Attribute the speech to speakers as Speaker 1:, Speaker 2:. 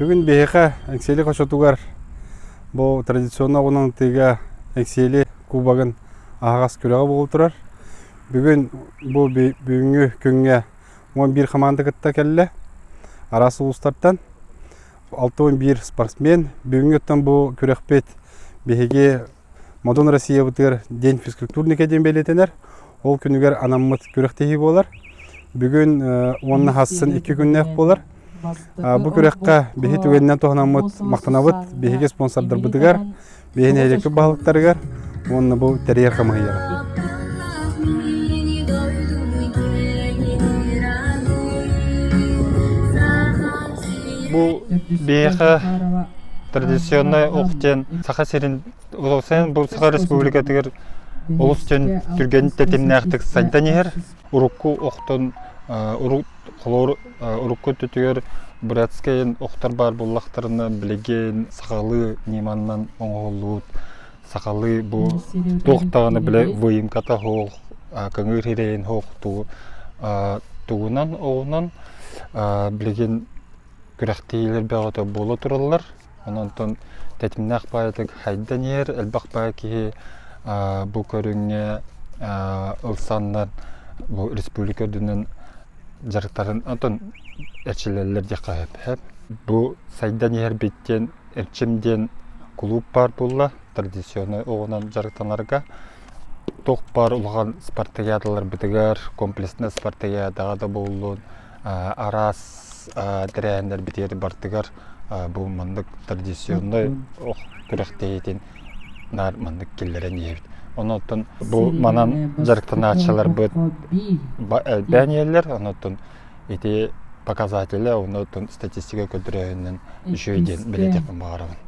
Speaker 1: Бүгін бейхе әкселі қошотуғар бұл традиционна оның тіге әкселі кубагын ағас көріға бол тұрар. Бүгін бұл бүгінгі күнге 11 команда кітті кәлі арасы ұлыстарттан 6-11 спортсмен. Бүгінгі өттен бұл көріқпет бейхеге Модон Россия бұтығыр ден физкультурный кәден белетенер. Ол күнігер анаммыт көріқтегі болар. Бүгін онына хасын 2 күннәк болар. Бұл көріққа бейхе түгеннен тоғынамыт мақтанабыт, бейхеге спонсордар бұдығар, бейхен әйлекі бағылықтарығар, онына бұл тәрейер қамығыяға.
Speaker 2: Бұл бейхе традиционный оқтен сақа серін ұлғысен бұл Сақа Республикатығыр ұлыстен түрген тәтеміне ақтық сайданегер, ұрыққы оқтын Урукку түтігер Братскайын оқтар бар боллақтарына білеген сақалы неманнан оңғылуыт. Сақалы бұл тоқтағаны біле войымката хоқ, каңыр херейін хоқ туғынан оғынан білеген күрәқтейлер бәғыты болы тұралар. Онантын тәтімні ақпайытық хайдан ер, әлбақ бай кейі бұл көріңе ұлсаннан бұл республика дүнін жарықтарын атын әршілерлер де қайып. Бұл сайдан ер беттен әрчімден клуб бар болла, традиционный оғынан жарықтанарға. Тоқ бар ұлған спартакиадалар бітігер, комплексны спартакиадаға да болуын, арас дәрәйіндер бітері бартығар. Бұл мандық традиционный оқ күріқтейетін нар мандық келлерен ебіт. Онотын бұл манан жарықтан атшалар бұд бәнелер, онотын еті показателі, онотын статистика көтірәйінен үшейден білетекін бағарауын.